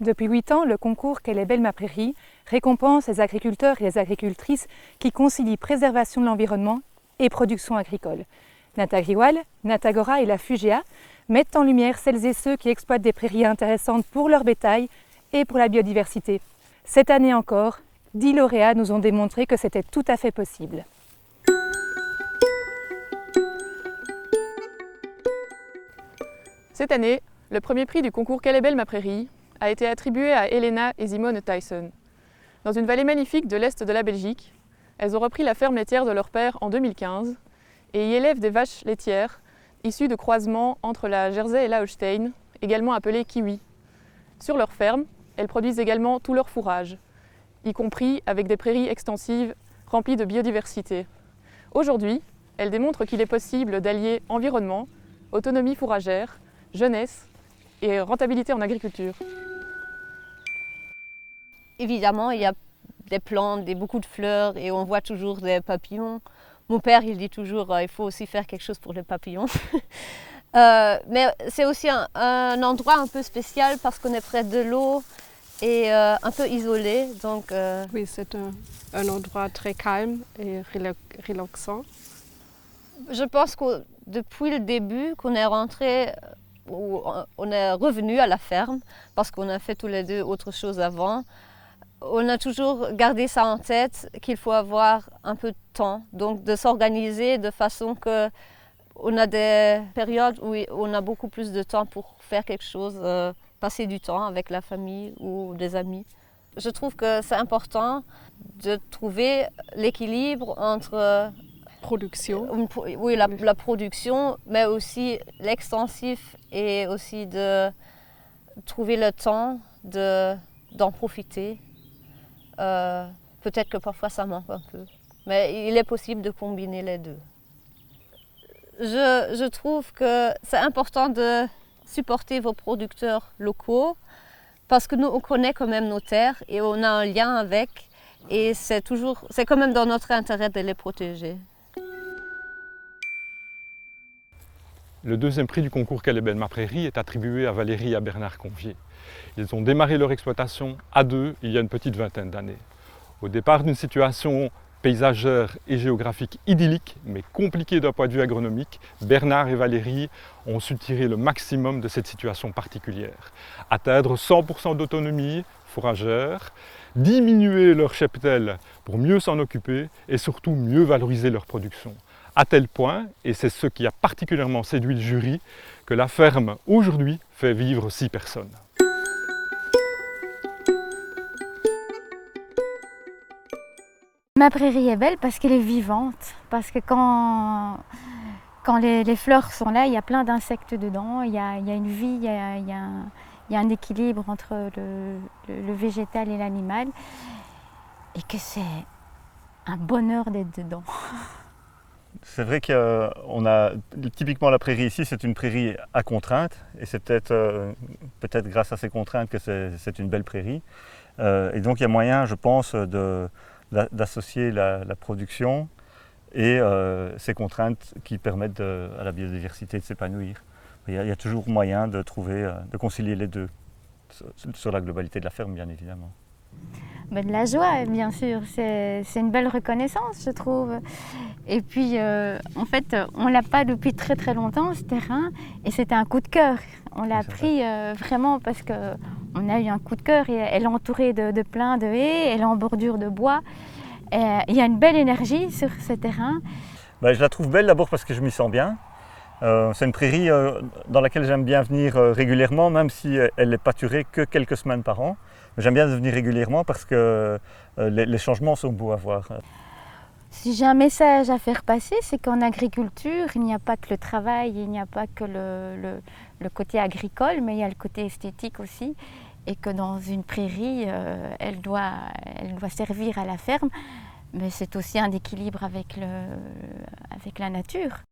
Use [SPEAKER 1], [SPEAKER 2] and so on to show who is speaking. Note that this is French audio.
[SPEAKER 1] Depuis 8 ans, le concours Quelle est belle ma prairie récompense les agriculteurs et les agricultrices qui concilient préservation de l'environnement et production agricole. Natagriwal, Natagora et la Fugea mettent en lumière celles et ceux qui exploitent des prairies intéressantes pour leur bétail et pour la biodiversité. Cette année encore, 10 lauréats nous ont démontré que c'était tout à fait possible.
[SPEAKER 2] Cette année, le premier prix du concours Quelle est belle ma prairie a été attribué à Elena et Simone Tyson. Dans une vallée magnifique de l'Est de la Belgique, elles ont repris la ferme laitière de leur père en 2015 et y élèvent des vaches laitières issues de croisements entre la Jersey et la Holstein, également appelées kiwis. Sur leur ferme, elles produisent également tout leur fourrage, y compris avec des prairies extensives remplies de biodiversité. Aujourd'hui, elles démontrent qu'il est possible d'allier environnement, autonomie fourragère, jeunesse et rentabilité en agriculture.
[SPEAKER 3] Évidemment, il y a des plantes, beaucoup de fleurs et on voit toujours des papillons. Mon père, il dit toujours il faut aussi faire quelque chose pour les papillons. Mais c'est aussi un endroit un peu spécial parce qu'on est près de l'eau et un peu isolé. Donc,
[SPEAKER 4] Oui, c'est un endroit très calme et relaxant.
[SPEAKER 3] Je pense que depuis le début qu'on est rentré, on est revenu à la ferme parce qu'on a fait tous les deux autre chose avant. On a toujours gardé ça en tête qu'il faut avoir un peu de temps, donc de s'organiser de façon que on a des périodes où on a beaucoup plus de temps pour faire quelque chose, passer du temps avec la famille ou des amis. Je trouve que c'est important de trouver l'équilibre entre la production, mais aussi l'extensif et aussi de trouver le temps d'en profiter. Peut-être que parfois ça manque un peu, mais il est possible de combiner les deux. Je trouve que c'est important de supporter vos producteurs locaux parce que nous on connaît quand même nos terres et on a un lien avec et c'est quand même dans notre intérêt de les protéger.
[SPEAKER 5] Le deuxième prix du concours Quelle est belle ma prairie est attribué à Valérie et à Bernard Convier. Ils ont démarré leur exploitation à deux il y a une petite vingtaine d'années. Au départ d'une situation paysagère et géographique idyllique, mais compliquée d'un point de vue agronomique, Bernard et Valérie ont su tirer le maximum de cette situation particulière. Atteindre 100% d'autonomie fourragère, diminuer leur cheptel pour mieux s'en occuper et surtout mieux valoriser leur production. À tel point, et c'est ce qui a particulièrement séduit le jury, que la ferme aujourd'hui fait vivre 6 personnes.
[SPEAKER 6] Ma prairie est belle parce qu'elle est vivante, parce que quand les fleurs sont là, il y a plein d'insectes dedans, il y a une vie, il y a un équilibre entre le végétal et l'animal, et que c'est un bonheur d'être dedans.
[SPEAKER 7] C'est vrai qu'on a typiquement la prairie ici, c'est une prairie à contraintes et c'est peut-être grâce à ces contraintes que c'est une belle prairie. Et donc il y a moyen, je pense, d'associer la production et ces contraintes qui permettent à la biodiversité de s'épanouir. Il y a toujours moyen de concilier les deux sur la globalité de la ferme, bien évidemment.
[SPEAKER 6] De la joie, bien sûr, c'est une belle reconnaissance, je trouve. Et puis, en fait, on ne l'a pas depuis très très longtemps, ce terrain, et c'était un coup de cœur. On l'a pris vraiment parce qu'on a eu un coup de cœur, et elle est entourée de plein de haies, elle est en bordure de bois. Et il y a une belle énergie sur ce terrain.
[SPEAKER 7] Je la trouve belle d'abord parce que je m'y sens bien. C'est une prairie dans laquelle j'aime bien venir régulièrement, même si elle n'est pâturée que quelques semaines par an. J'aime bien venir régulièrement parce que les changements sont beaux à voir.
[SPEAKER 6] Si j'ai un message à faire passer, c'est qu'en agriculture, il n'y a pas que le travail, il n'y a pas que le côté agricole, mais il y a le côté esthétique aussi. Et que dans une prairie, elle doit servir à la ferme, mais c'est aussi un équilibre avec la nature.